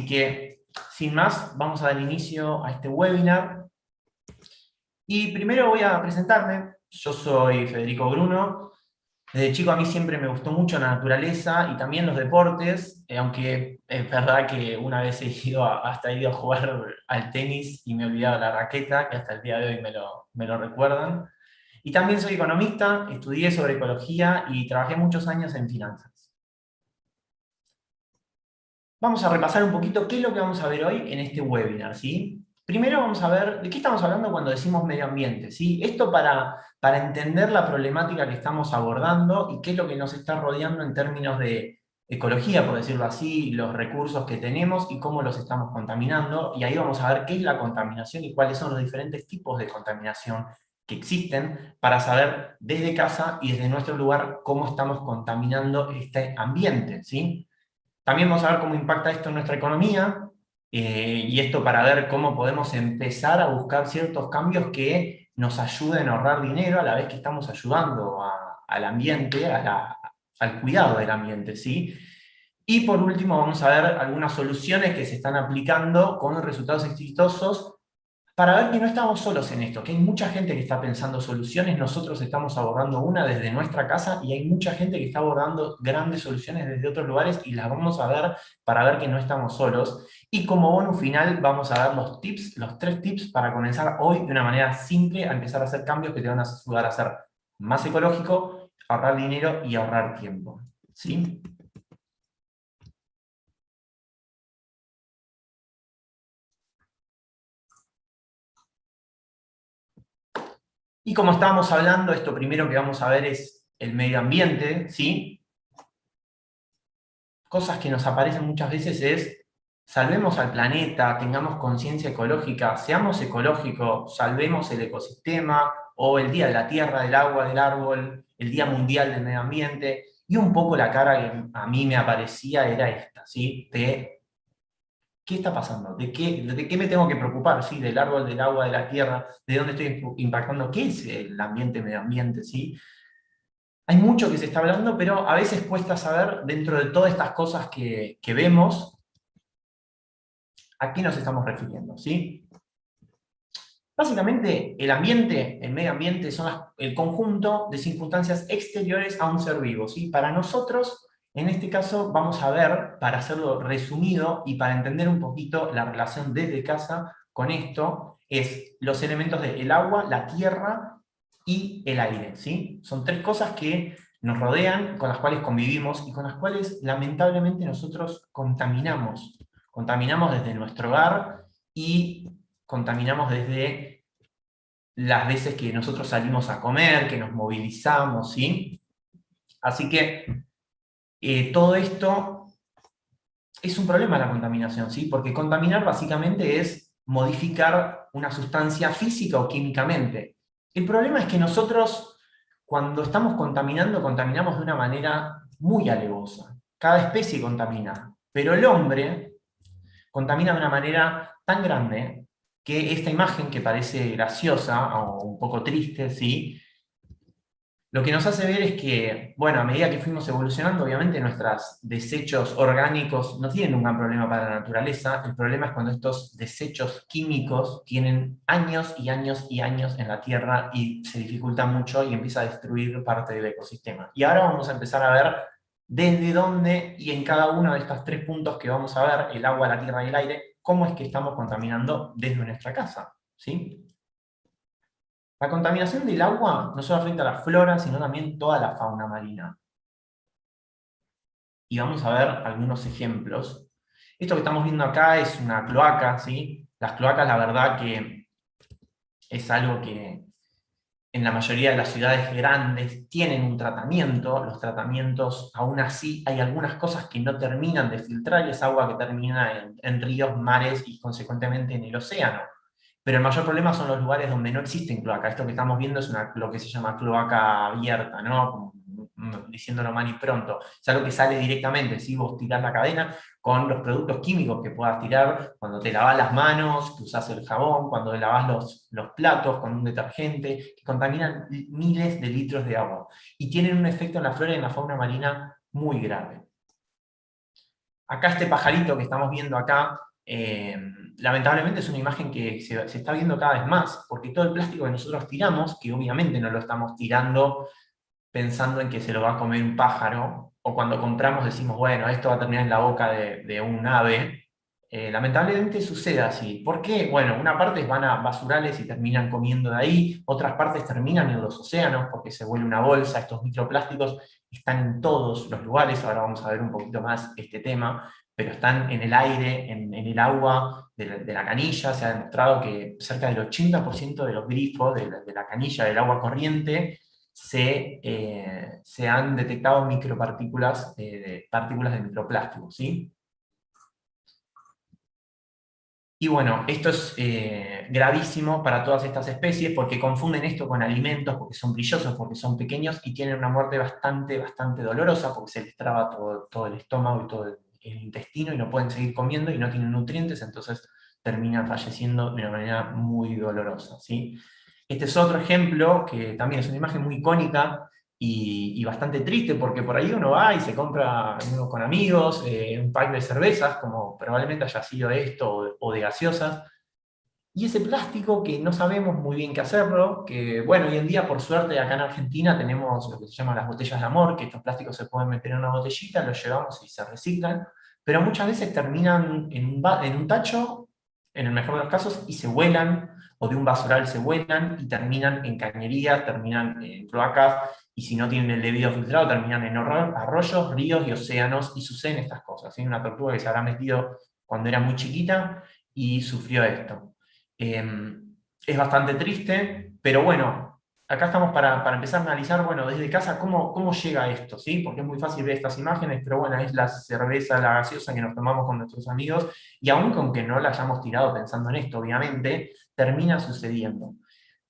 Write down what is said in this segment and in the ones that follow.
Así que, sin más, vamos a dar inicio a este webinar. Y primero voy a presentarme. Yo soy Federico Bruno. Desde chico a mí siempre me gustó mucho la naturaleza y también los deportes, aunque es verdad que una vez hasta he ido a jugar al tenis y me he olvidado la raqueta, que hasta el día de hoy me lo recuerdan. Y también soy economista, estudié sobre ecología y trabajé muchos años en finanzas. Vamos a repasar un poquito qué es lo que vamos a ver hoy en este webinar, ¿sí? Primero vamos a ver de qué estamos hablando cuando decimos medio ambiente, ¿sí? Esto para entender la problemática que estamos abordando y qué es lo que nos está rodeando en términos de ecología, por decirlo así, los recursos que tenemos y cómo los estamos contaminando. Y ahí vamos a ver qué es la contaminación y cuáles son los diferentes tipos de contaminación que existen para saber desde casa y desde nuestro lugar cómo estamos contaminando este ambiente, ¿sí? También vamos a ver cómo impacta esto en nuestra economía, y esto para ver cómo podemos empezar a buscar ciertos cambios que nos ayuden a ahorrar dinero a la vez que estamos ayudando al ambiente, al cuidado del ambiente, ¿sí? Y por último vamos a ver algunas soluciones que se están aplicando con resultados exitosos para ver que no estamos solos en esto, que hay mucha gente que está pensando soluciones, nosotros estamos abordando una desde nuestra casa y hay mucha gente que está abordando grandes soluciones desde otros lugares y las vamos a ver para ver que no estamos solos. Y como bonus final vamos a dar los tips, los 3 tips para comenzar hoy de una manera simple a empezar a hacer cambios que te van a ayudar a ser más ecológico, ahorrar dinero y ahorrar tiempo. ¿Sí? Y como estábamos hablando, esto primero que vamos a ver es el medio ambiente, ¿sí? Cosas que nos aparecen muchas veces es, salvemos al planeta, tengamos conciencia ecológica, seamos ecológicos, salvemos el ecosistema, o el Día de la Tierra, del Agua, del Árbol, el Día Mundial del Medio Ambiente, y un poco la cara que a mí me aparecía era esta, ¿sí? De, ¿qué está pasando? De qué me tengo que preocupar? ¿Sí? Del árbol, del agua, de la tierra, ¿de dónde estoy impactando? ¿Qué es el ambiente, medio ambiente? ¿Sí? Hay mucho que se está hablando, pero a veces cuesta saber, dentro de todas estas cosas que vemos, a qué nos estamos refiriendo, ¿sí? Básicamente, el ambiente, el medio ambiente, son el conjunto de circunstancias exteriores a un ser vivo, ¿sí? Para nosotros, en este caso, vamos a ver, para hacerlo resumido y para entender un poquito la relación desde casa con esto, es los elementos del agua, la tierra y el aire, ¿sí? Son 3 cosas que nos rodean, con las cuales convivimos y con las cuales, lamentablemente, nosotros contaminamos. Contaminamos desde nuestro hogar y contaminamos desde las veces que nosotros salimos a comer, que nos movilizamos, ¿sí? Así que todo esto es un problema, la contaminación, ¿sí? Porque contaminar básicamente es modificar una sustancia física o químicamente. El problema es que nosotros, cuando estamos contaminando, contaminamos de una manera muy alevosa. Cada especie contamina, pero el hombre contamina de una manera tan grande que esta imagen, que parece graciosa o un poco triste, ¿sí? Lo que nos hace ver es que, bueno, a medida que fuimos evolucionando, obviamente nuestros desechos orgánicos no tienen un gran problema para la naturaleza. El problema es cuando estos desechos químicos tienen años y años y años en la Tierra y se dificulta mucho y empieza a destruir parte del ecosistema. Y ahora vamos a empezar a ver desde dónde y en cada uno de estos 3 puntos que vamos a ver, el agua, la tierra y el aire, cómo es que estamos contaminando desde nuestra casa, ¿sí? La contaminación del agua no solo afecta a la flora, sino también toda la fauna marina. Y vamos a ver algunos ejemplos. Esto que estamos viendo acá es una cloaca, ¿sí? Las cloacas, la verdad que es algo que en la mayoría de las ciudades grandes tienen un tratamiento. Los tratamientos, aún así, hay algunas cosas que no terminan de filtrar y es agua que termina en ríos, mares y consecuentemente en el océano. Pero el mayor problema son los lugares donde no existen cloacas. Esto que estamos viendo es lo que se llama cloaca abierta, ¿no? Como, diciéndolo mal y pronto. Es algo que sale directamente, si vos tirás la cadena con los productos químicos que puedas tirar cuando te lavas las manos, que usás el jabón, cuando te lavas los platos con un detergente, que contaminan miles de litros de agua. Y tienen un efecto en la flora y en la fauna marina muy grave. Acá este pajarito que estamos viendo acá, lamentablemente es una imagen que se está viendo cada vez más, porque todo el plástico que nosotros tiramos, que obviamente no lo estamos tirando pensando en que se lo va a comer un pájaro, o cuando compramos decimos, bueno, esto va a terminar en la boca de un ave. Lamentablemente sucede así. ¿Por qué? Bueno, una parte van a basurales y terminan comiendo de ahí, otras partes terminan en los océanos porque se vuelve una bolsa. Estos microplásticos están en todos los lugares, ahora vamos a ver un poquito más este tema, pero están en el aire, en el agua de la canilla. Se ha demostrado que cerca del 80% de los grifos de la canilla del agua corriente se han detectado micropartículas, partículas de microplástico, ¿sí? Y bueno, esto es gravísimo para todas estas especies porque confunden esto con alimentos, porque son brillosos, porque son pequeños y tienen una muerte bastante, bastante dolorosa porque se les traba todo el estómago y todo el intestino y no pueden seguir comiendo y no tienen nutrientes, entonces terminan falleciendo de una manera muy dolorosa, ¿sí? Este es otro ejemplo que también es una imagen muy icónica y bastante triste porque por ahí uno va y se compra uno con amigos un pack de cervezas, como probablemente haya sido esto, o de gaseosas, y ese plástico que no sabemos muy bien qué hacerlo, que bueno, hoy en día por suerte acá en Argentina tenemos lo que se llaman las botellas de amor, que estos plásticos se pueden meter en una botellita, los llevamos y se reciclan, pero muchas veces terminan en un tacho, en el mejor de los casos, y se vuelan, o de un basural se vuelan, y terminan en cañerías, terminan en cloacas, y si no tienen el debido filtrado, terminan en arroyos, ríos y océanos, y suceden estas cosas. Hay una tortuga que se habrá metido cuando era muy chiquita y sufrió esto. Es bastante triste, pero bueno, acá estamos para empezar a analizar, bueno, desde casa cómo llega esto, ¿sí? Porque es muy fácil ver estas imágenes, pero bueno, es la cerveza, la gaseosa que nos tomamos con nuestros amigos, y aun con que no la hayamos tirado pensando en esto, obviamente, termina sucediendo.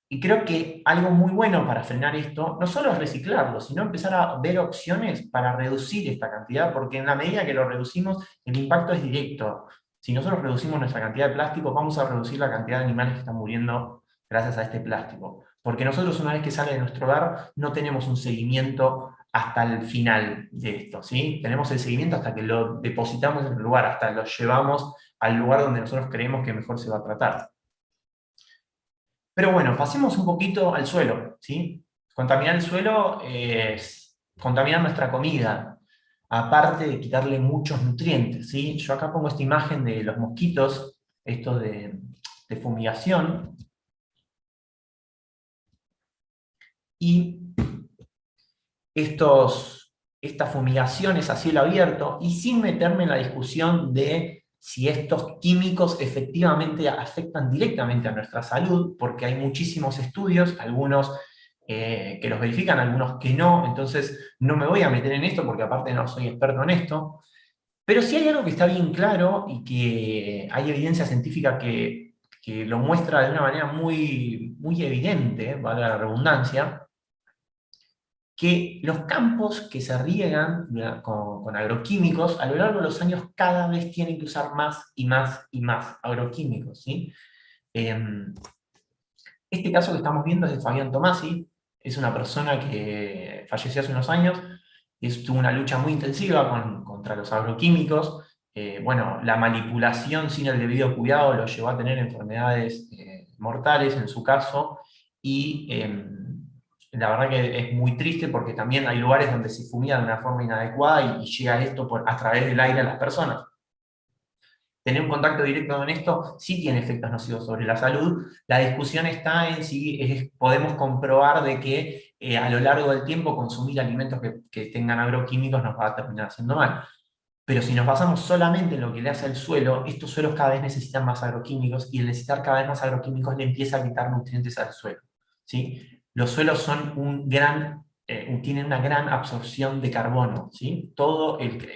Y creo que algo muy bueno para frenar esto, no solo es reciclarlo, sino empezar a ver opciones para reducir esta cantidad, porque en la medida que lo reducimos, el impacto es directo. Si nosotros reducimos nuestra cantidad de plástico, vamos a reducir la cantidad de animales que están muriendo gracias a este plástico. Porque nosotros una vez que sale de nuestro hogar, no tenemos un seguimiento hasta el final de esto, ¿sí? Tenemos el seguimiento hasta que lo depositamos en el lugar, hasta lo llevamos al lugar donde nosotros creemos que mejor se va a tratar. Pero bueno, pasemos un poquito al suelo, ¿sí? Contaminar el suelo es contaminar nuestra comida, aparte de quitarle muchos nutrientes, ¿sí? Yo acá pongo esta imagen de los mosquitos, esto de fumigación, y estas fumigaciones a cielo abierto, y sin meterme en la discusión de si estos químicos efectivamente afectan directamente a nuestra salud, porque hay muchísimos estudios, algunos que los verifican, algunos que no, entonces no me voy a meter en esto porque aparte no soy experto en esto, pero sí hay algo que está bien claro y que hay evidencia científica que lo muestra de una manera muy, muy evidente, valga la redundancia, que los campos que se riegan con agroquímicos a lo largo de los años cada vez tienen que usar más y más y más agroquímicos, ¿sí? Este caso que estamos viendo es de Fabián Tomasi, es una persona que falleció hace unos años, tuvo una lucha muy intensiva contra los agroquímicos. Bueno, la manipulación sin el debido cuidado lo llevó a tener enfermedades mortales en su caso, y la verdad que es muy triste porque también hay lugares donde se fumía de una forma inadecuada y llega esto a través del aire a las personas. Tener un contacto directo con esto sí tiene efectos nocivos sobre la salud. La discusión está en si podemos comprobar de que a lo largo del tiempo consumir alimentos que tengan agroquímicos nos va a terminar haciendo mal. Pero si nos basamos solamente en lo que le hace al suelo, estos suelos cada vez necesitan más agroquímicos y el necesitar cada vez más agroquímicos le empieza a quitar nutrientes al suelo, ¿sí? Los suelos son tienen una gran absorción de carbono, ¿sí? Todo el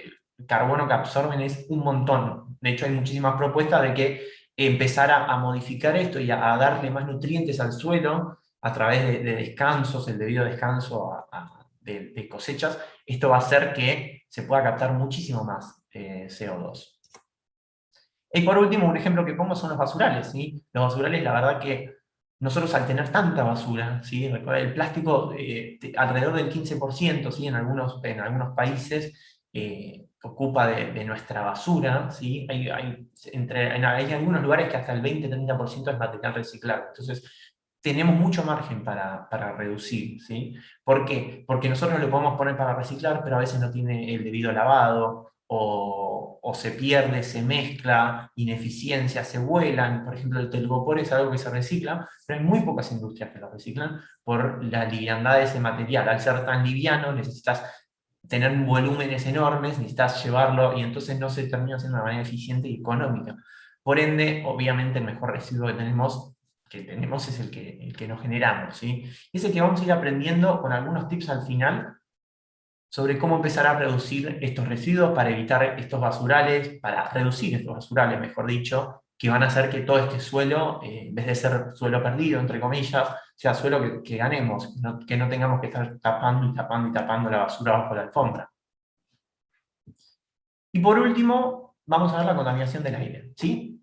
carbono que absorben es un montón. De hecho, hay muchísimas propuestas de que empezar a modificar esto y a darle más nutrientes al suelo a través de descansos, el debido descanso de cosechas. Esto va a hacer que se pueda captar muchísimo más CO2. Y por último, un ejemplo que pongo son los basurales, ¿sí? Los basurales, la verdad que nosotros al tener tanta basura, ¿sí? Recuerda, el plástico alrededor del 15%, ¿sí? En algunos países ocupa de nuestra basura, ¿sí? Hay algunos lugares que hasta el 20-30% es material reciclable. Entonces, tenemos mucho margen para reducir, ¿sí? ¿Por qué? Porque nosotros lo podemos poner para reciclar, pero a veces no tiene el debido lavado, o se pierde, se mezcla, ineficiencia, se vuelan. Por ejemplo, el telgopor es algo que se recicla, pero hay muy pocas industrias que lo reciclan por la liviandad de ese material. Al ser tan liviano, necesitas tener volúmenes enormes, necesitas llevarlo, y entonces no se termina haciendo de manera eficiente y económica. Por ende, obviamente, el mejor residuo que tenemos es el que nos generamos, ¿sí? Es el que vamos a ir aprendiendo con algunos tips al final sobre cómo empezar a reducir estos residuos para evitar estos basurales, para reducir estos basurales, mejor dicho, que van a hacer que todo este suelo, en vez de ser suelo perdido, entre comillas, sea suelo que ganemos, que no tengamos que estar tapando y tapando y tapando la basura bajo la alfombra. Y por último, vamos a ver la contaminación del aire, ¿sí?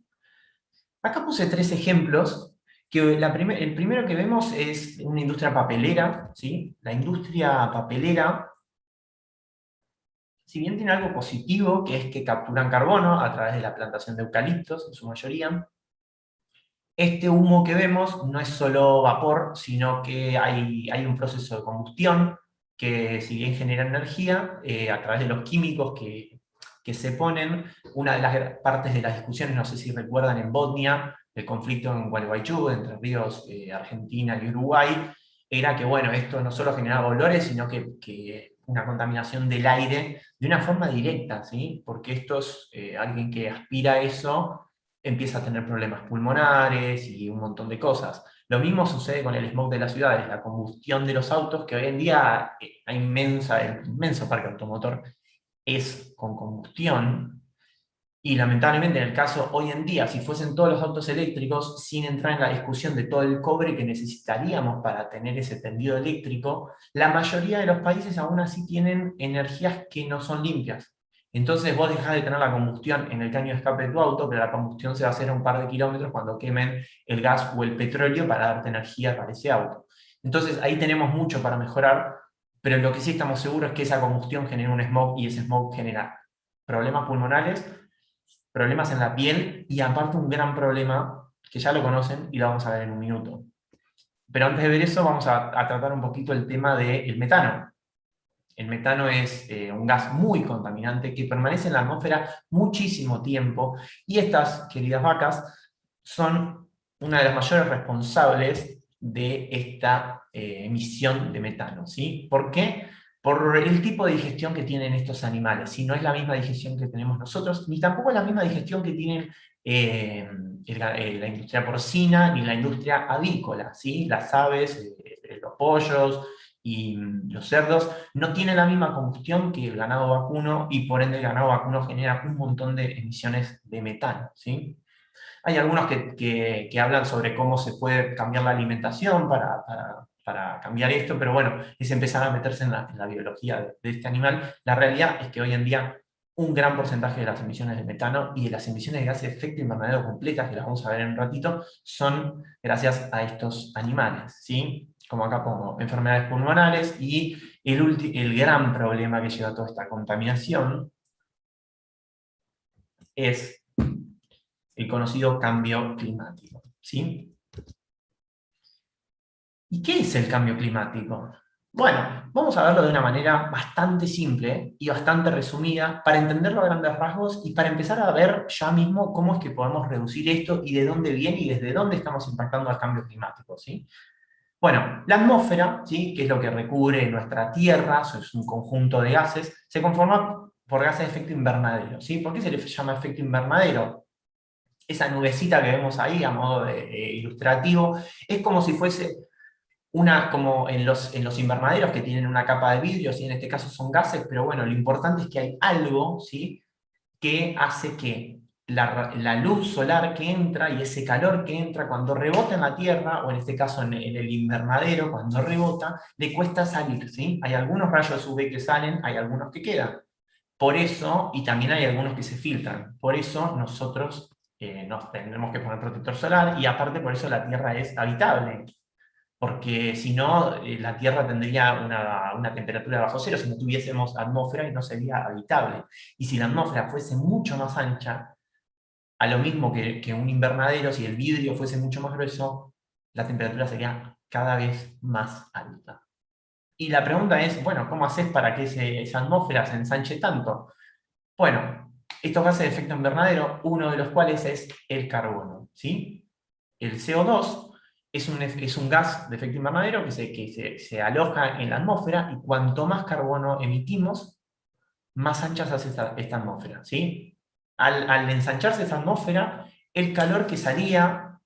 Acá puse 3 ejemplos, que el primero que vemos es una industria papelera, ¿sí? La industria papelera, si bien tiene algo positivo, que es que capturan carbono a través de la plantación de eucaliptos, en su mayoría, este humo que vemos no es solo vapor, sino que hay un proceso de combustión que, si bien genera energía, a través de los químicos que se ponen. Una de las partes de las discusiones, no sé si recuerdan, en Botnia, el conflicto en Gualeguaychú, entre ríos Argentina y Uruguay, era que, bueno, esto no solo generaba olores, sino que una contaminación del aire de una forma directa, ¿sí? Porque alguien que aspira eso empieza a tener problemas pulmonares y un montón de cosas. Lo mismo sucede con el smog de las ciudades, la combustión de los autos, que hoy en día el inmenso parque automotor es con combustión, y lamentablemente en el caso hoy en día, si fuesen todos los autos eléctricos, sin entrar en la discusión de todo el cobre que necesitaríamos para tener ese tendido eléctrico, la mayoría de los países aún así tienen energías que no son limpias. Entonces vos dejás de tener la combustión en el caño de escape de tu auto, pero la combustión se va a hacer a un par de kilómetros cuando quemen el gas o el petróleo para darte energía para ese auto. Entonces ahí tenemos mucho para mejorar, pero lo que sí estamos seguros es que esa combustión genera un smog, y ese smog genera problemas pulmonares, problemas en la piel, y aparte un gran problema que ya lo conocen y lo vamos a ver en un minuto. Pero antes de ver eso, vamos a tratar un poquito el tema del metano. El metano es un gas muy contaminante que permanece en la atmósfera muchísimo tiempo, y estas queridas vacas son una de las mayores responsables de esta emisión de metano, ¿sí? ¿Por qué? Por el tipo de digestión que tienen estos animales. Si no es la misma digestión que tenemos nosotros, ni tampoco es la misma digestión que tienen la industria porcina ni la industria avícola, ¿sí? Las aves, los pollos y los cerdos no tienen la misma combustión que el ganado vacuno, y por ende el ganado vacuno genera un montón de emisiones de metano, ¿sí? Hay algunos que hablan sobre cómo se puede cambiar la alimentación para cambiar esto, pero bueno, es empezar a meterse en la biología de este animal. La realidad es que hoy en día un gran porcentaje de las emisiones de metano y de las emisiones de gases de efecto invernadero completas, que las vamos a ver en un ratito, son gracias a estos animales, ¿sí? Como acá pongo, enfermedades pulmonares, y el gran problema que lleva a toda esta contaminación es el conocido cambio climático, ¿sí? ¿Y qué es el cambio climático? Bueno, vamos a verlo de una manera bastante simple y bastante resumida para entenderlo a grandes rasgos y para empezar a ver ya mismo cómo es que podemos reducir esto y de dónde viene y desde dónde estamos impactando al cambio climático, ¿sí? Bueno, la atmósfera, ¿sí?, que es lo que recubre nuestra Tierra, es un conjunto de gases, se conforma por gases de efecto invernadero, ¿sí? ¿Por qué se le llama efecto invernadero? Esa nubecita que vemos ahí a modo de ilustrativo, es como si fuese como en los invernaderos, que tienen una capa de vidrio, ¿sí? En este caso son gases, pero bueno, lo importante es que hay algo, ¿sí?, que hace que la luz solar que entra y ese calor que entra cuando rebota en la Tierra, o en este caso en el invernadero, cuando rebota, le cuesta salir, ¿sí? Hay algunos rayos UV que salen, hay algunos que quedan. Por eso, y también hay algunos que se filtran, por eso nosotros nos tendremos que poner protector solar, y aparte por eso la Tierra es habitable. porque si no, la Tierra tendría una temperatura bajo cero si no tuviésemos atmósfera y no sería habitable. Y si la atmósfera fuese mucho más ancha, a lo mismo que un invernadero, si el vidrio fuese mucho más grueso, la temperatura sería cada vez más alta. Y la pregunta es, bueno, ¿cómo haces para que esa atmósfera se ensanche tanto? Bueno, estos gases de efecto invernadero, uno de los cuales es el carbono, ¿sí? El CO2 es un gas de efecto invernadero que se aloja en la atmósfera, y cuanto más carbono emitimos, más ancha se hace esta atmósfera, ¿sí? Al ensancharse esa atmósfera, el calor que salía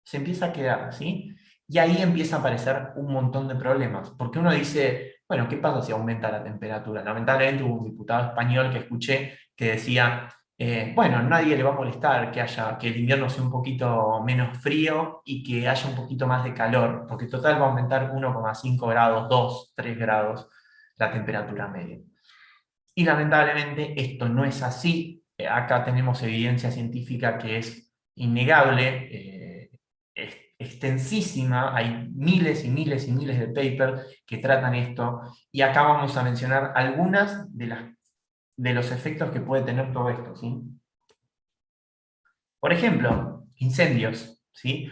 se empieza a quedar, ¿sí? Y ahí empieza a aparecer un montón de problemas, porque uno dice, bueno, ¿qué pasa si aumenta la temperatura? Lamentablemente hubo un diputado español que escuché que decía, bueno, a nadie le va a molestar que el invierno sea un poquito menos frío y que haya un poquito más de calor, porque total va a aumentar 1,5 grados, 2, 3 grados la temperatura media. Y lamentablemente esto no es así. Acá tenemos evidencia científica que es innegable, extensísima, hay miles y miles y miles de papers que tratan esto, y acá vamos a mencionar algunas de los efectos que puede tener todo esto, ¿sí? Por ejemplo, incendios, ¿sí?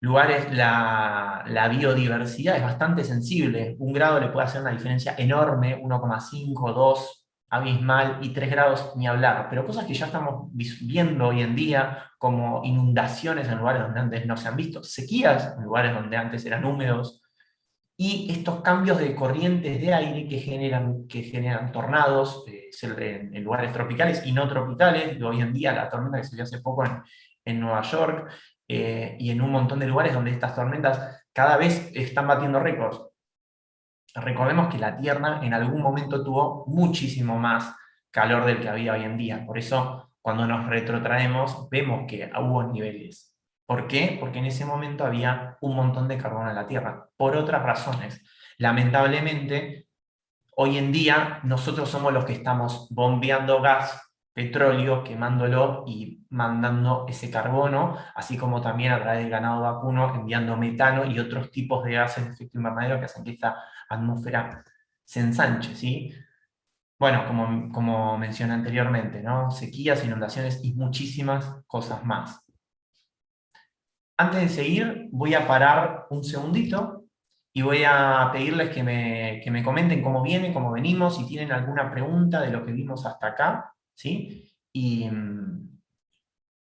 Lugares, la biodiversidad es bastante sensible. 1 grado le puede hacer una diferencia enorme, 1,5, 2, abismal, y 3 grados ni hablar. Pero cosas que ya estamos viendo hoy en día, como inundaciones en lugares donde antes no se han visto, sequías en lugares donde antes eran húmedos, y estos cambios de corrientes de aire que generan tornados en lugares tropicales y no tropicales. De hoy en día, la tormenta que se vio hace poco en Nueva York, y en un montón de lugares donde estas tormentas cada vez están batiendo récords. Recordemos que la Tierra en algún momento tuvo muchísimo más calor del que había hoy en día. Por eso, cuando nos retrotraemos, vemos que hubo niveles. ¿Por qué? Porque en ese momento había un montón de carbono en la Tierra. Por otras razones. Lamentablemente, hoy en día nosotros somos los que estamos bombeando gas, petróleo, quemándolo y mandando ese carbono, así como también a través del ganado vacuno enviando metano y otros tipos de gases de efecto invernadero que hacen que esta atmósfera se ensanche, ¿sí? Bueno, como mencioné anteriormente, ¿no? Sequías, inundaciones y muchísimas cosas más. Antes de seguir, voy a parar un segundito y voy a pedirles que me comenten cómo viene, cómo venimos, si tienen alguna pregunta de lo que vimos hasta acá, ¿sí? Y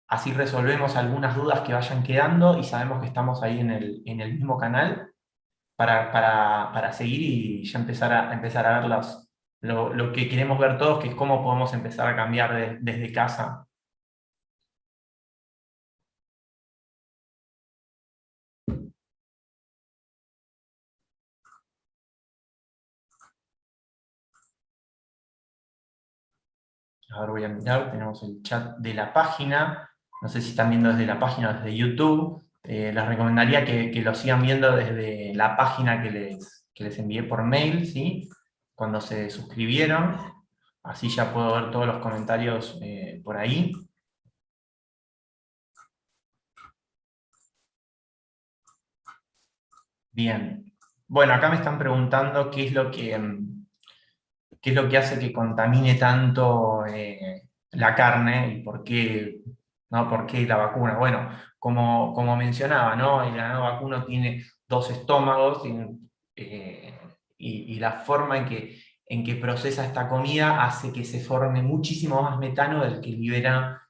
así resolvemos algunas dudas que vayan quedando, y sabemos que estamos ahí en el mismo canal para seguir y ya empezar a ver lo que queremos ver todos, que es cómo podemos empezar a cambiar desde casa. A ver, voy a mirar, tenemos el chat de la página, no sé si están viendo desde la página o desde YouTube. Les recomendaría que lo sigan viendo desde la página que les envié por mail, ¿sí? Cuando se suscribieron, así ya puedo ver todos los comentarios por ahí. Bien. Bueno, acá me están preguntando qué es lo que hace que contamine tanto la carne, y por qué, ¿no? ¿Por qué la vacuna? Bueno, como mencionaba, ¿no? El ganado vacuno tiene dos estómagos, y la forma en que procesa esta comida hace que se forme muchísimo más metano del que libera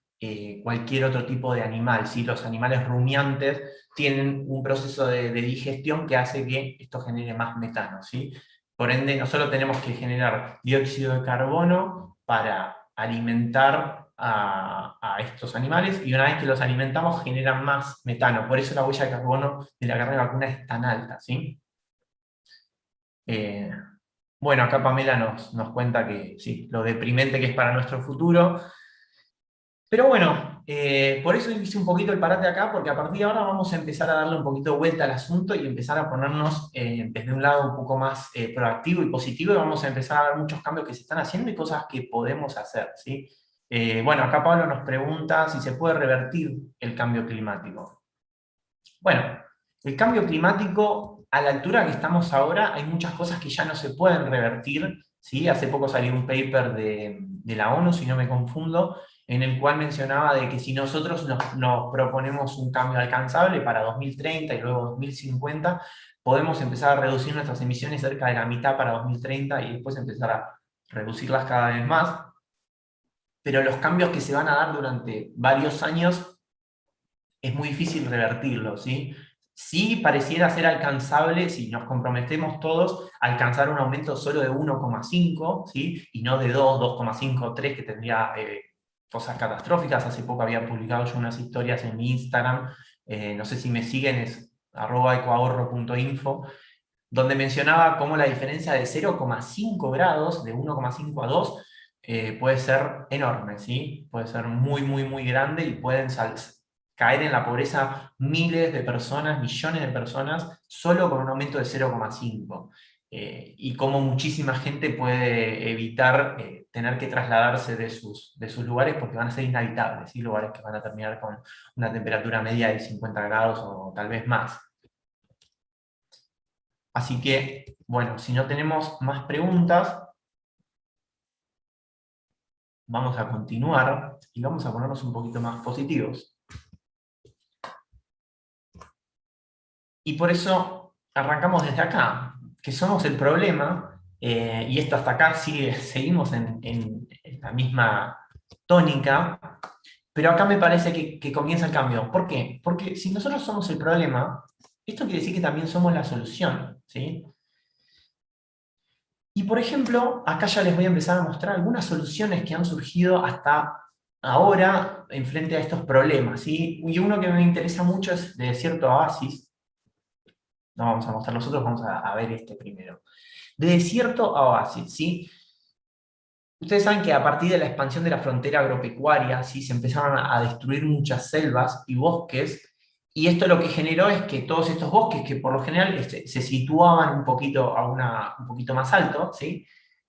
cualquier otro tipo de animal, ¿sí? Los animales rumiantes tienen un proceso de digestión que hace que esto genere más metano, ¿sí? Por ende, no solo tenemos que generar dióxido de carbono para alimentar a estos animales, y una vez que los alimentamos generan más metano. Por eso la huella de carbono de la carne vacuna es tan alta, ¿sí? Eh, bueno, acá Pamela nos cuenta que sí, lo deprimente que es para nuestro futuro. Pero bueno, por eso hice un poquito el parate acá, porque a partir de ahora vamos a empezar a darle un poquito de vuelta al asunto y empezar a ponernos desde un lado un poco más proactivo y positivo, y vamos a empezar a ver muchos cambios que se están haciendo y cosas que podemos hacer, ¿sí? Bueno, acá Pablo nos pregunta si se puede revertir el cambio climático. Bueno, El cambio climático, a la altura que estamos ahora, hay muchas cosas que ya no se pueden revertir, ¿sí? Hace poco salió un paper de la ONU, si no me confundo, en el cual mencionaba de que si nosotros nos proponemos un cambio alcanzable para 2030 y luego 2050, podemos empezar a reducir nuestras emisiones cerca de la mitad para 2030 y después empezar a reducirlas cada vez más. Pero los cambios que se van a dar durante varios años es muy difícil revertirlo, ¿sí? Sí pareciera ser alcanzable, si nos comprometemos todos, alcanzar un aumento solo de 1,5, ¿sí? Y no de 2, 2,5, 3, que tendría cosas catastróficas. Hace poco había publicado yo unas historias en mi Instagram, no sé si me siguen, es @ecoahorro.info, donde mencionaba cómo la diferencia de 0,5 grados, de 1,5 a 2, puede ser enorme, ¿sí? Puede ser muy, muy, muy grande y pueden caer en la pobreza miles de personas, millones de personas, solo con un aumento de 0,5. Y cómo muchísima gente puede evitar tener que trasladarse de sus lugares porque van a ser inhabitables, ¿sí? Lugares que van a terminar con una temperatura media de 50 grados o tal vez más. Así que, bueno, si no tenemos más preguntas, vamos a continuar y vamos a ponernos un poquito más positivos. Y por eso arrancamos desde acá, que somos el problema, y esto hasta acá seguimos en la misma tónica, pero acá me parece que comienza el cambio. ¿Por qué? Porque si nosotros somos el problema, esto quiere decir que también somos la solución, ¿sí? Y por ejemplo, acá ya les voy a empezar a mostrar algunas soluciones que han surgido hasta ahora en frente a estos problemas, ¿sí? Y uno que me interesa mucho es de Desierto a Oasis. No vamos a mostrar los otros, vamos a ver este primero. De Desierto a Oasis, ¿sí? Ustedes saben que a partir de la expansión de la frontera agropecuaria, ¿sí? Se empezaron a destruir muchas selvas y bosques, y esto lo que generó es que todos estos bosques, que por lo general se situaban un poquito, un poquito más alto, ¿sí?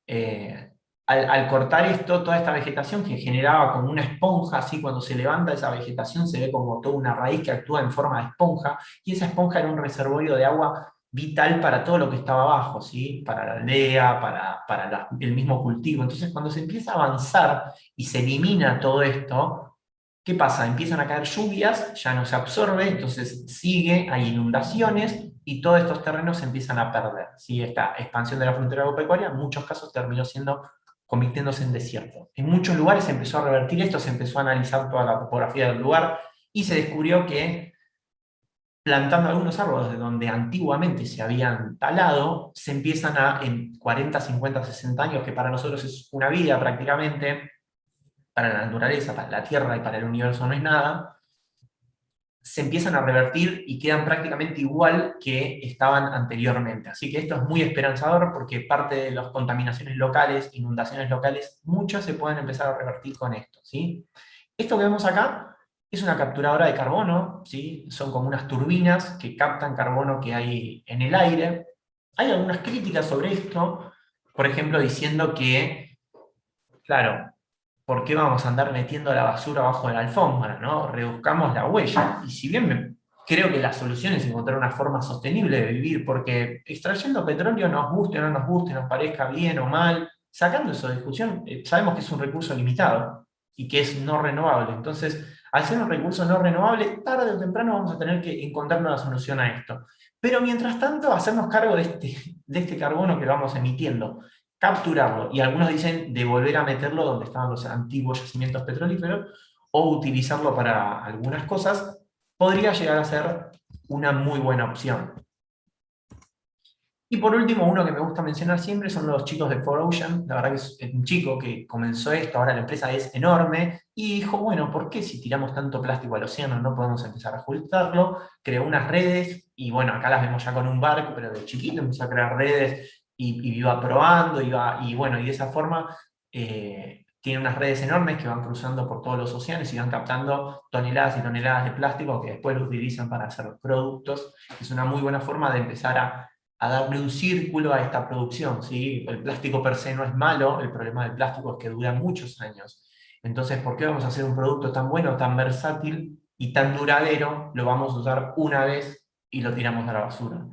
Eh, al cortar esto, toda esta vegetación que generaba como una esponja, así cuando se levanta esa vegetación se ve como toda una raíz que actúa en forma de esponja, y esa esponja era un reservorio de agua vital para todo lo que estaba abajo, ¿sí? Para la aldea, para el mismo cultivo. Entonces, cuando se empieza a avanzar y se elimina todo esto, ¿qué pasa? Empiezan a caer lluvias, ya no se absorbe, entonces sigue, hay inundaciones y todos estos terrenos se empiezan a perder, ¿sí? Esta expansión de la frontera agropecuaria en muchos casos terminó convirtiéndose en desierto. En muchos lugares se empezó a revertir esto, se empezó a analizar toda la topografía del lugar y se descubrió que plantando algunos árboles de donde antiguamente se habían talado, se empiezan en 40, 50, 60 años, que para nosotros es una vida prácticamente, para la naturaleza, para la Tierra y para el universo no es nada, se empiezan a revertir y quedan prácticamente igual que estaban anteriormente. Así que esto es muy esperanzador porque parte de las contaminaciones locales, inundaciones locales, muchas se pueden empezar a revertir con esto, ¿sí? Esto que vemos acá es una capturadora de carbono, ¿sí? Son como unas turbinas que captan carbono que hay en el aire. Hay algunas críticas sobre esto, por ejemplo, diciendo que, claro, ¿por qué vamos a andar metiendo la basura abajo de la alfombra, ¿no? Reduzcamos la huella. Y si bien creo que la solución es encontrar una forma sostenible de vivir, porque extrayendo petróleo nos guste o no nos guste, nos parezca bien o mal, sacando eso de discusión, sabemos que es un recurso limitado y que es no renovable. Entonces, al ser un recurso no renovable, tarde o temprano vamos a tener que encontrar una solución a esto. Pero mientras tanto, hacernos cargo de este carbono que vamos emitiendo, capturarlo, y algunos dicen de volver a meterlo donde estaban los antiguos yacimientos petrolíferos, o utilizarlo para algunas cosas, podría llegar a ser una muy buena opción. Y por último, uno que me gusta mencionar siempre son los chicos de 4Ocean. La verdad que es un chico que comenzó esto, ahora la empresa es enorme, y dijo, bueno, ¿por qué si tiramos tanto plástico al océano no podemos empezar a juntarlo? Creó unas redes, y bueno, acá las vemos ya con un barco, pero de chiquito empezó a crear redes, y iba probando, y bueno, y de esa forma tiene unas redes enormes que van cruzando por todos los océanos y van captando toneladas y toneladas de plástico que después lo utilizan para hacer productos. Es una muy buena forma de empezar a darle un círculo a esta producción, ¿sí? El plástico per se no es malo, el problema del plástico es que dura muchos años. Entonces, ¿por qué vamos a hacer un producto tan bueno, tan versátil y tan duradero? Lo vamos a usar una vez y lo tiramos a la basura.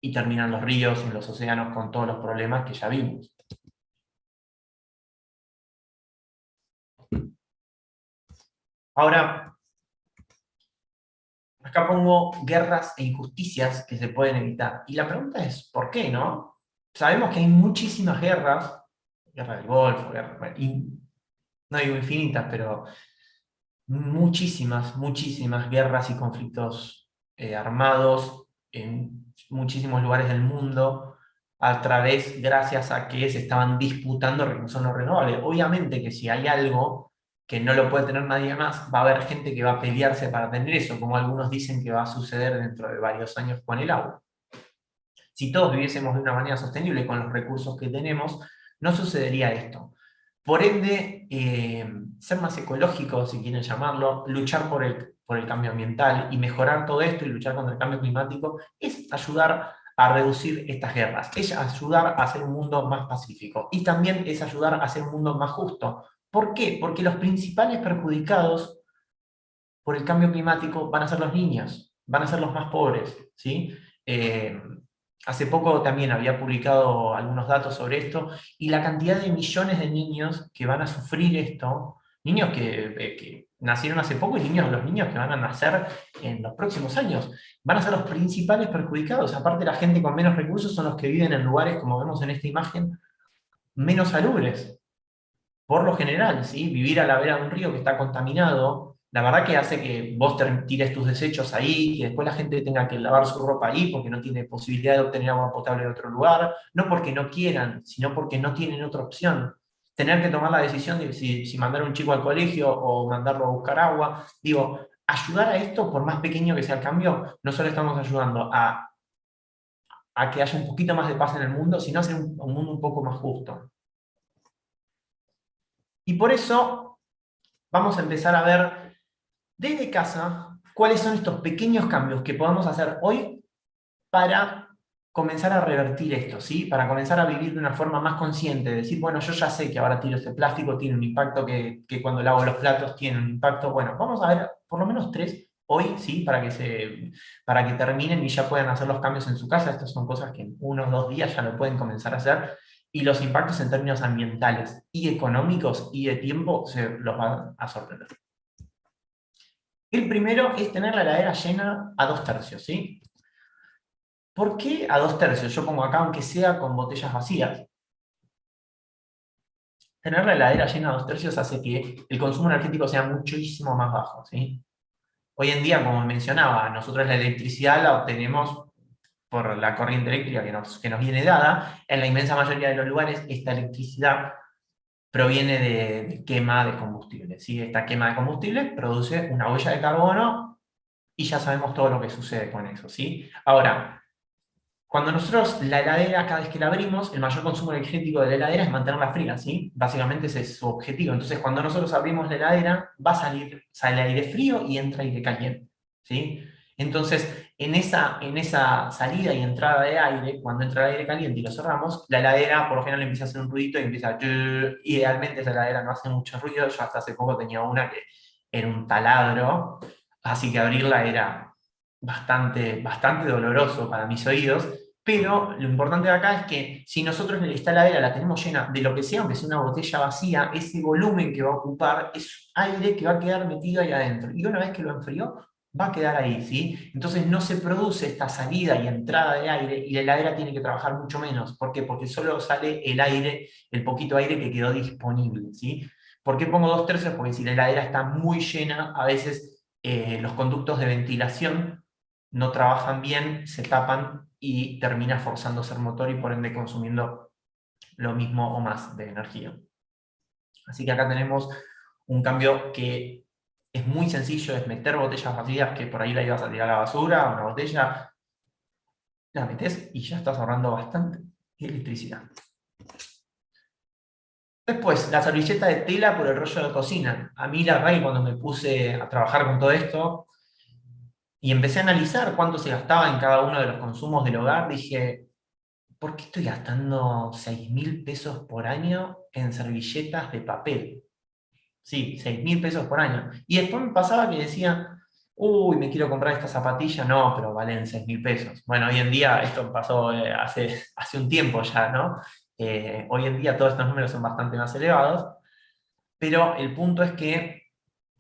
Y terminan los ríos y los océanos con todos los problemas que ya vimos. Ahora, acá pongo guerras e injusticias que se pueden evitar. Y la pregunta es, ¿por qué, no? Sabemos que hay muchísimas guerras, guerra del Golfo, no digo infinitas, pero muchísimas guerras y conflictos armados en muchísimos lugares del mundo, gracias a que se estaban disputando recursos no renovables. Obviamente que si hay algo que no lo puede tener nadie más, va a haber gente que va a pelearse para tener eso, como algunos dicen que va a suceder dentro de varios años con el agua. Si todos viviésemos de una manera sostenible con los recursos que tenemos, no sucedería esto. Por ende, ser más ecológico, si quieren llamarlo, luchar por el cambio ambiental y mejorar todo esto y luchar contra el cambio climático, es ayudar a reducir estas guerras, es ayudar a hacer un mundo más pacífico y también es ayudar a hacer un mundo más justo. ¿Por qué? Porque los principales perjudicados por el cambio climático van a ser los niños, van a ser los más pobres, ¿sí? Hace poco también había publicado algunos datos sobre esto, y la cantidad de millones de niños que van a sufrir esto, niños que nacieron hace poco y los niños que van a nacer en los próximos años, van a ser los principales perjudicados. Aparte, la gente con menos recursos son los que viven en lugares, como vemos en esta imagen, menos salubres. Por lo general, ¿sí? Vivir a la vera de un río que está contaminado, la verdad que hace que vos tires tus desechos ahí, que después la gente tenga que lavar su ropa ahí porque no tiene posibilidad de obtener agua potable de otro lugar, no porque no quieran, sino porque no tienen otra opción. Tener que tomar la decisión de si mandar a un chico al colegio o mandarlo a buscar agua. Digo, ayudar a esto, por más pequeño que sea el cambio, no solo estamos ayudando a que haya un poquito más de paz en el mundo, sino a hacer un mundo un poco más justo. Y por eso vamos a empezar a ver desde casa cuáles son estos pequeños cambios que podemos hacer hoy para comenzar a revertir esto, ¿sí? Para comenzar a vivir de una forma más consciente, decir, bueno, yo ya sé que ahora tiro este plástico, tiene un impacto, que cuando lavo los platos tiene un impacto. Bueno, vamos a ver por lo menos 3 hoy, ¿sí? Para que terminen y ya puedan hacer los cambios en su casa. Estas son cosas que en 1 o 2 días ya lo pueden comenzar a hacer. Y los impactos en términos ambientales y económicos y de tiempo se los van a sorprender. El primero es tener la heladera llena a 2/3, ¿sí? ¿Por qué a 2/3? Yo pongo acá, aunque sea con botellas vacías. Tener la heladera llena a 2/3 hace que el consumo energético sea muchísimo más bajo, ¿sí? Hoy en día, como mencionaba, nosotros la electricidad la obtenemos por la corriente eléctrica que nos viene dada. En la inmensa mayoría de los lugares, esta electricidad proviene de quema de combustible, ¿sí? Esta quema de combustible produce una huella de carbono y ya sabemos todo lo que sucede con eso, ¿sí? Ahora, cuando nosotros la heladera, cada vez que la abrimos, el mayor consumo energético de la heladera es mantenerla fría, ¿sí? Básicamente ese es su objetivo. Entonces, cuando nosotros abrimos la heladera, sale aire frío y entra aire caliente, ¿sí? Entonces, en esa salida y entrada de aire, cuando entra el aire caliente y lo cerramos, la heladera por lo general empieza a hacer un ruidito y empieza a... Idealmente esa heladera no hace mucho ruido. Yo hasta hace poco tenía una que era un taladro, así que abrirla era bastante doloroso para mis oídos. Pero lo importante de acá es que si nosotros esta heladera la tenemos llena de lo que sea, aunque sea una botella vacía, ese volumen que va a ocupar es aire que va a quedar metido ahí adentro. Y una vez que lo enfrió, va a quedar ahí, ¿sí? Entonces no se produce esta salida y entrada de aire y la heladera tiene que trabajar mucho menos. ¿Por qué? Porque solo sale el aire, el poquito aire que quedó disponible, ¿sí? ¿Por qué pongo 2/3? Porque si la heladera está muy llena, a veces los conductos de ventilación no trabajan bien, se tapan y termina forzándose el motor y por ende consumiendo lo mismo o más de energía. Así que acá tenemos un cambio que es muy sencillo, es meter botellas vacías que por ahí la ibas a tirar a la basura, una botella, la metes y ya estás ahorrando bastante electricidad. Después, la servilleta de tela por el rollo de cocina. A mí la verdad que cuando me puse a trabajar con todo esto y empecé a analizar cuánto se gastaba en cada uno de los consumos del hogar, dije, ¿por qué estoy gastando 6.000 pesos por año en servilletas de papel? Sí, 6.000 pesos por año. Y después me pasaba que decía, uy, me quiero comprar esta zapatilla, no, pero valen 6.000 pesos. Bueno, hoy en día, esto pasó hace un tiempo ya, ¿no? Hoy en día todos estos números son bastante más elevados, pero el punto es que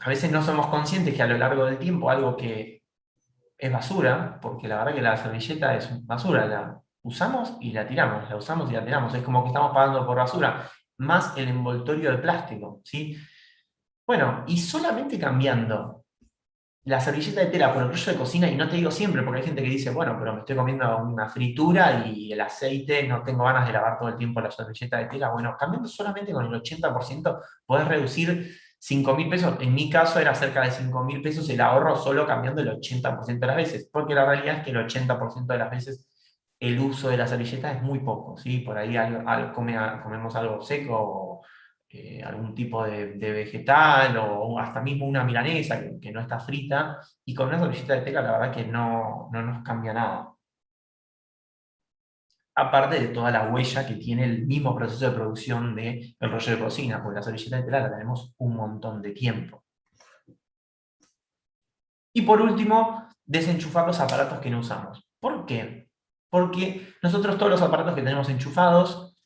a veces no somos conscientes que a lo largo del tiempo algo que es basura, porque la verdad que la servilleta es basura, la usamos y la tiramos, la usamos y la tiramos, es como que estamos pagando por basura, más el envoltorio de plástico, ¿sí? Bueno, y solamente cambiando la servilleta de tela por el rollo de cocina, y no te digo siempre, porque hay gente que dice, bueno, pero me estoy comiendo una fritura y el aceite, no tengo ganas de lavar todo el tiempo la servilleta de tela. Bueno, cambiando solamente con el 80%, podés reducir 5.000 pesos. En mi caso era cerca de 5.000 pesos el ahorro solo cambiando el 80% de las veces, porque la realidad es que el 80% de las veces el uso de la servilleta es muy poco, ¿sí? Por ahí comemos algo seco, algún tipo de vegetal o hasta mismo una milanesa que no está frita, y con una servilleta de tela la verdad que no nos cambia nada. Aparte de toda la huella que tiene el mismo proceso de producción del rollo de cocina, porque la servilleta de tela la tenemos un montón de tiempo. Y por último, desenchufar los aparatos que no usamos. ¿Por qué? Porque nosotros todos los aparatos que tenemos enchufados,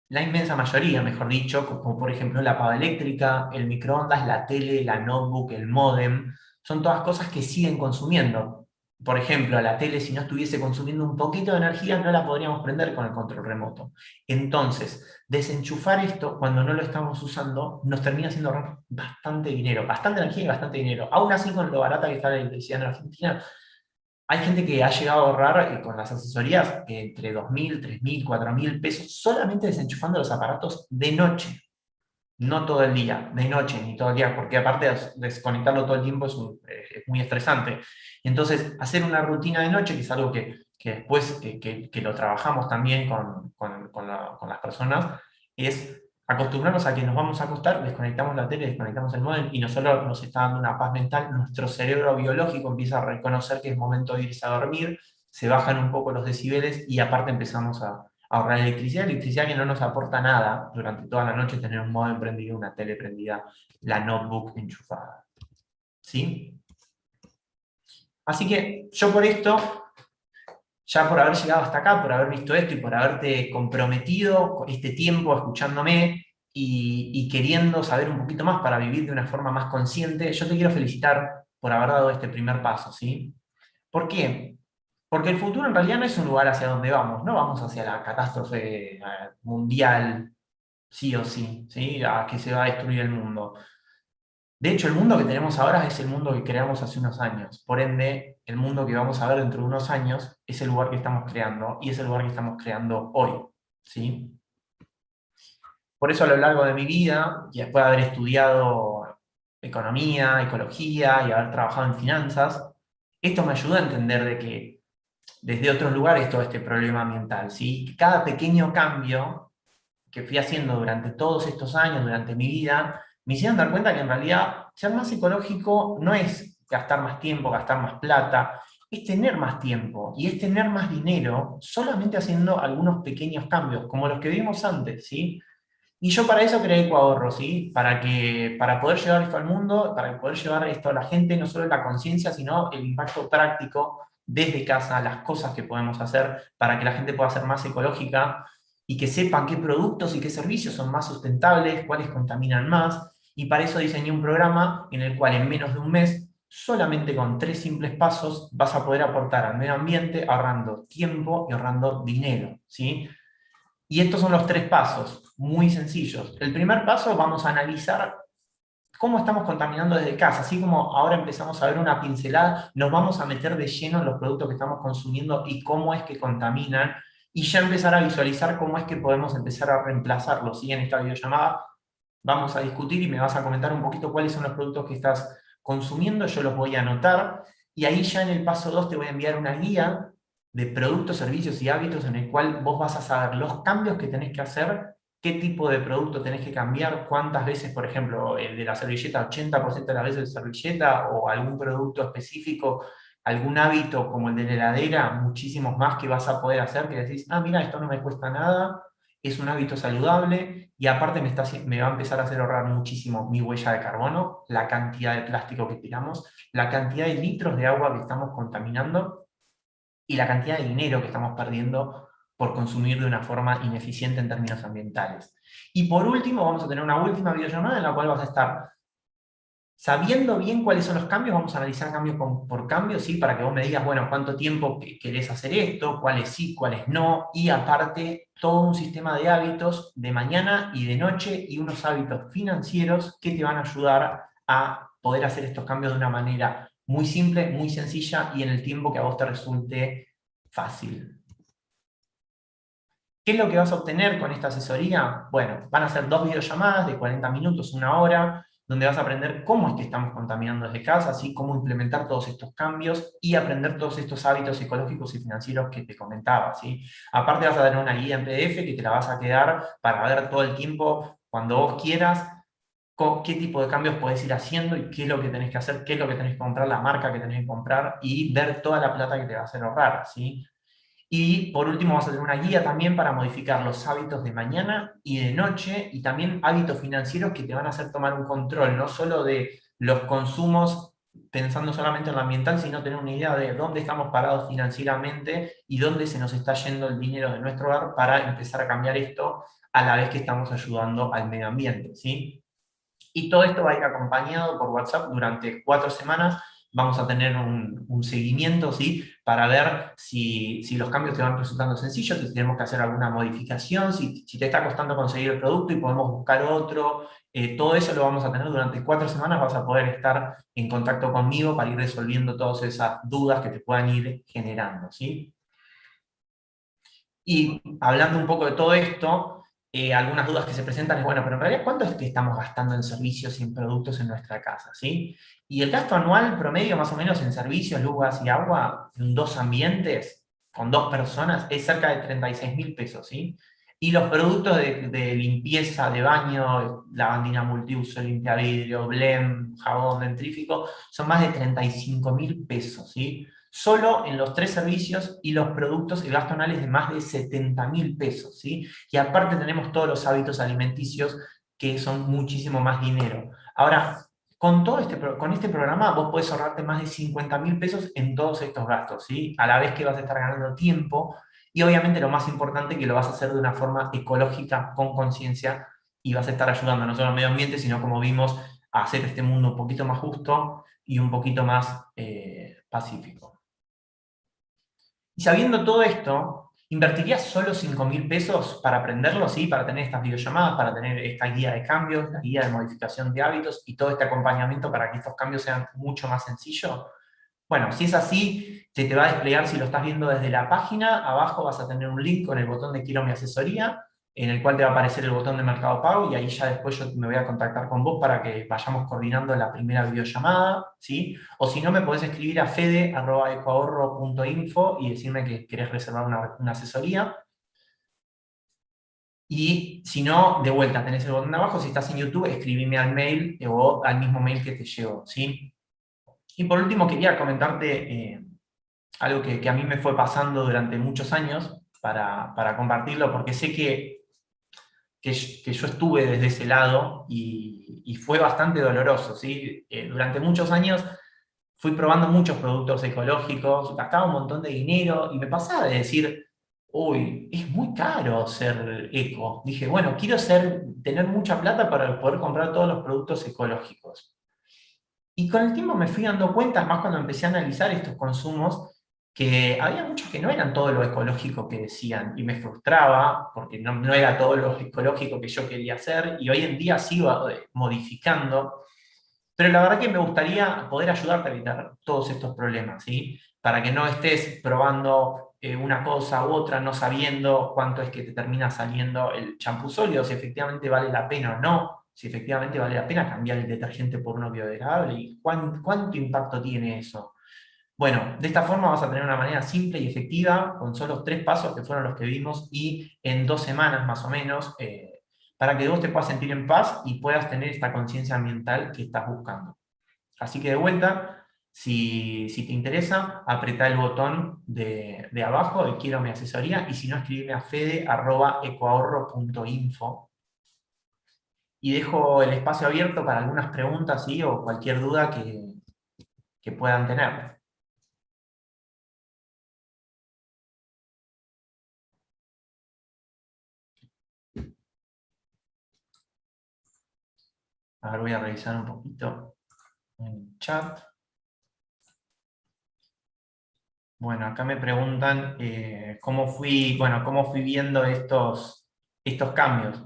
la inmensa mayoría, mejor dicho, como por ejemplo la pava eléctrica, el microondas, la tele, la notebook, el módem, son todas cosas que siguen consumiendo. Por ejemplo, la tele, si no estuviese consumiendo un poquito de energía, no la podríamos prender con el control remoto. Entonces, desenchufar esto cuando no lo estamos usando nos termina haciendo ahorrar bastante dinero, bastante energía y bastante dinero. Aún así, con lo barata que está la electricidad en Argentina, hay gente que ha llegado a ahorrar con las asesorías entre 2.000, 3.000, 4.000 pesos solamente desenchufando los aparatos de noche. No todo el día, de noche, ni todo el día, porque aparte de desconectarlo todo el tiempo es muy estresante. Entonces, hacer una rutina de noche, que es algo que después que lo trabajamos también con las personas, es acostumbrarnos a que nos vamos a acostar, desconectamos la tele, desconectamos el módem y no solo nos está dando una paz mental, nuestro cerebro biológico empieza a reconocer que es momento de irse a dormir, se bajan un poco los decibeles y aparte empezamos a ahorrar electricidad que no nos aporta nada durante toda la noche tener un módem prendido, una tele prendida, la notebook enchufada. ¿Sí? Así que yo por esto, ya por haber llegado hasta acá, por haber visto esto y por haberte comprometido con este tiempo escuchándome y queriendo saber un poquito más para vivir de una forma más consciente, yo te quiero felicitar por haber dado este primer paso, ¿sí? ¿Por qué? Porque el futuro en realidad no es un lugar hacia donde vamos, no vamos hacia la catástrofe mundial, sí o sí, ¿sí? A que se va a destruir el mundo. De hecho, el mundo que tenemos ahora es el mundo que creamos hace unos años. Por ende, el mundo que vamos a ver dentro de unos años es el lugar que estamos creando y es el lugar que estamos creando hoy, ¿sí? Por eso a lo largo de mi vida, y después de haber estudiado economía, ecología y haber trabajado en finanzas, esto me ayudó a entender de que desde otros lugares todo este problema ambiental, ¿sí? Cada pequeño cambio que fui haciendo durante todos estos años, durante mi vida, me hicieron dar cuenta que en realidad ser más ecológico no es gastar más tiempo, gastar más plata, es tener más tiempo y es tener más dinero solamente haciendo algunos pequeños cambios, como los que vimos antes, ¿sí? Y yo para eso creé Ecoahorro, ¿sí? Para poder llevar esto al mundo, para poder llevar esto a la gente, no solo la conciencia, sino el impacto práctico desde casa, las cosas que podemos hacer para que la gente pueda ser más ecológica y que sepan qué productos y qué servicios son más sustentables, cuáles contaminan más. Y para eso diseñé un programa en el cual en menos de un mes, solamente con 3 simples pasos, vas a poder aportar al medio ambiente ahorrando tiempo y ahorrando dinero, ¿sí? Y estos son los 3 pasos, muy sencillos. El primer paso, vamos a analizar cómo estamos contaminando desde casa. Así como ahora empezamos a ver una pincelada, nos vamos a meter de lleno en los productos que estamos consumiendo y cómo es que contaminan, y ya empezar a visualizar cómo es que podemos empezar a reemplazarlos. ¿Sí? En esta videollamada vamos a discutir y me vas a comentar un poquito cuáles son los productos que estás consumiendo, yo los voy a anotar, y ahí ya en el paso 2 te voy a enviar una guía de productos, servicios y hábitos en el cual vos vas a saber los cambios que tenés que hacer, qué tipo de producto tenés que cambiar, cuántas veces, por ejemplo, el de la servilleta, 80% de las veces de servilleta, o algún producto específico, algún hábito como el de la heladera, muchísimos más que vas a poder hacer, que decís, ah, mira, esto no me cuesta nada, es un hábito saludable y aparte me va a empezar a hacer ahorrar muchísimo mi huella de carbono, la cantidad de plástico que tiramos, la cantidad de litros de agua que estamos contaminando y la cantidad de dinero que estamos perdiendo por consumir de una forma ineficiente en términos ambientales. Y por último, vamos a tener una última videollamada en la cual vas a estar sabiendo bien cuáles son los cambios. Vamos a analizar cambio por cambio, ¿sí? Para que vos me digas, bueno, cuánto tiempo querés hacer esto, cuáles sí, cuáles no, y aparte todo un sistema de hábitos de mañana y de noche y unos hábitos financieros que te van a ayudar a poder hacer estos cambios de una manera muy simple, muy sencilla y en el tiempo que a vos te resulte fácil. ¿Qué es lo que vas a obtener con esta asesoría? Bueno, van a ser 2 videollamadas de 40 minutos, 1 hora, donde vas a aprender cómo es que estamos contaminando desde casa, así cómo implementar todos estos cambios y aprender todos estos hábitos ecológicos y financieros que te comentaba, ¿sí? Aparte vas a tener una guía en PDF que te la vas a quedar para ver todo el tiempo, cuando vos quieras, qué tipo de cambios podés ir haciendo y qué es lo que tenés que hacer, qué es lo que tenés que comprar, la marca que tenés que comprar y ver toda la plata que te va a hacer ahorrar, ¿sí? Y por último vas a tener una guía también para modificar los hábitos de mañana y de noche y también hábitos financieros que te van a hacer tomar un control, no solo de los consumos pensando solamente en lo ambiental, sino tener una idea de dónde estamos parados financieramente y dónde se nos está yendo el dinero de nuestro hogar para empezar a cambiar esto a la vez que estamos ayudando al medio ambiente, ¿sí? Y todo esto va a ir acompañado por WhatsApp durante 4 semanas. Vamos a tener un seguimiento, ¿sí? Para ver si los cambios te van resultando sencillos, si tenemos que hacer alguna modificación, si te está costando conseguir el producto y podemos buscar otro. Todo eso lo vamos a tener durante 4 semanas. Vas a poder estar en contacto conmigo para ir resolviendo todas esas dudas que te puedan ir generando, ¿sí? Y hablando un poco de todo esto, algunas dudas que se presentan es, bueno, pero en realidad, ¿cuánto es que estamos gastando en servicios y en productos en nuestra casa? ¿Sí? Y el gasto anual promedio, más o menos, en servicios, luz, gas y agua, en 2 ambientes, con 2 personas, es cerca de 36.000 pesos, ¿sí? Y los productos de limpieza, de baño, lavandina multiuso, limpiavidrio, blem, jabón dentrífico, son más de 35.000 pesos, ¿sí? Solo en los 3 servicios y los productos, el gasto anual es de más de 70.000 pesos, ¿sí? Y aparte tenemos todos los hábitos alimenticios que son muchísimo más dinero. Ahora, con este programa vos podés ahorrarte más de 50.000 pesos en todos estos gastos, ¿sí? A la vez que vas a estar ganando tiempo y obviamente lo más importante que lo vas a hacer de una forma ecológica, con conciencia, y vas a estar ayudando no solo al medio ambiente, sino como vimos, a hacer este mundo un poquito más justo y un poquito más pacífico. Y sabiendo todo esto, ¿invertirías solo 5.000 pesos para aprenderlo, ¿sí? Para tener estas videollamadas, para tener esta guía de cambios, la guía de modificación de hábitos y todo este acompañamiento para que estos cambios sean mucho más sencillos? Bueno, si es así, se te va a desplegar, si lo estás viendo desde la página, abajo vas a tener un link con el botón de Quiero mi asesoría, en el cual te va a aparecer el botón de Mercado Pago, y ahí ya después yo me voy a contactar con vos para que vayamos coordinando la primera videollamada, ¿sí? O si no, me podés escribir a fede@ecoahorro.info y decirme que querés reservar una asesoría. Y si no, de vuelta, tenés el botón de abajo, si estás en YouTube, escribime al mail o al mismo mail que te llegó, ¿sí? Y por último, quería comentarte algo que a mí me fue pasando durante muchos años para compartirlo, porque sé que yo estuve desde ese lado y fue bastante doloroso, ¿sí? Durante muchos años fui probando muchos productos ecológicos, gastaba un montón de dinero y me pasaba de decir, uy, es muy caro ser eco. Dije, bueno, quiero tener mucha plata para poder comprar todos los productos ecológicos. Y con el tiempo me fui dando cuenta, más cuando empecé a analizar estos consumos, que había muchos que no eran todo lo ecológico que decían, y me frustraba porque no era todo lo ecológico que yo quería hacer, y hoy en día sigo modificando, pero la verdad que me gustaría poder ayudarte a evitar todos estos problemas, ¿sí? Para que no estés probando una cosa u otra, no sabiendo cuánto es que te termina saliendo el champú sólido, si efectivamente vale la pena o no, si efectivamente vale la pena cambiar el detergente por uno biodegradable y cuánto impacto tiene eso. Bueno, de esta forma vas a tener una manera simple y efectiva, con solo 3 pasos que fueron los que vimos, y en 2 semanas más o menos, para que vos te puedas sentir en paz y puedas tener esta conciencia ambiental que estás buscando. Así que de vuelta, Si te interesa, apretá el botón de abajo de quiero mi asesoría, y si no, escribime a fede@ecoahorro.info. Y dejo el espacio abierto para algunas preguntas, ¿sí? O cualquier duda que puedan tener. A ver, voy a revisar un poquito en el chat. Bueno, acá me preguntan cómo fui viendo estos cambios.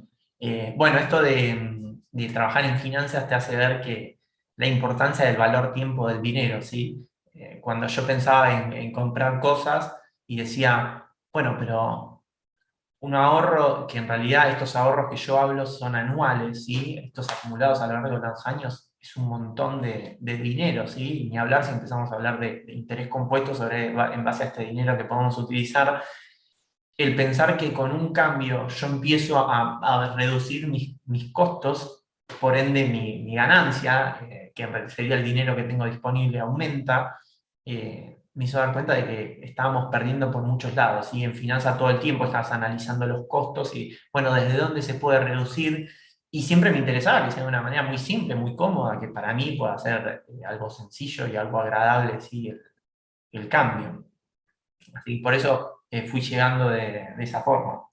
Bueno, esto de trabajar en finanzas te hace ver que la importancia del valor tiempo del dinero, ¿sí? Cuando yo pensaba en comprar cosas y decía, bueno, pero un ahorro, que en realidad estos ahorros que yo hablo son anuales, ¿sí? Estos acumulados a lo largo de los años es un montón de dinero, ¿sí? Y ni hablar si empezamos a hablar de interés compuesto en base a este dinero que podemos utilizar. El pensar que con un cambio yo empiezo a reducir mis costos, por ende mi ganancia, que en realidad sería el dinero que tengo disponible, aumenta, me hizo dar cuenta de que estábamos perdiendo por muchos lados. Y en finanzas todo el tiempo estabas analizando los costos y, bueno, desde dónde se puede reducir. Y siempre me interesaba que sea de una manera muy simple, muy cómoda, que para mí pueda ser algo sencillo y algo agradable, ¿sí? El cambio. Así que por eso fui llegando de esa forma.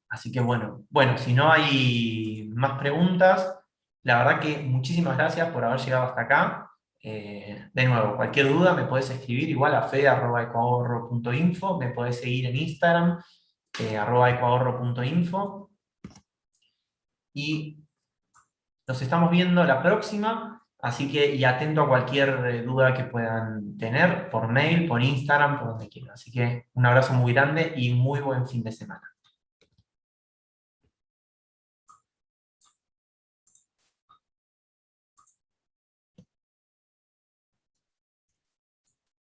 Así que bueno, si no hay más preguntas, la verdad que muchísimas gracias por haber llegado hasta acá. De nuevo, cualquier duda me podés escribir igual a fede@ecoahorro.info, me podés seguir en Instagram, @ecoahorro.info, y nos estamos viendo la próxima, así que y atento a cualquier duda que puedan tener por mail, por Instagram, por donde quieran. Así que un abrazo muy grande y muy buen fin de semana.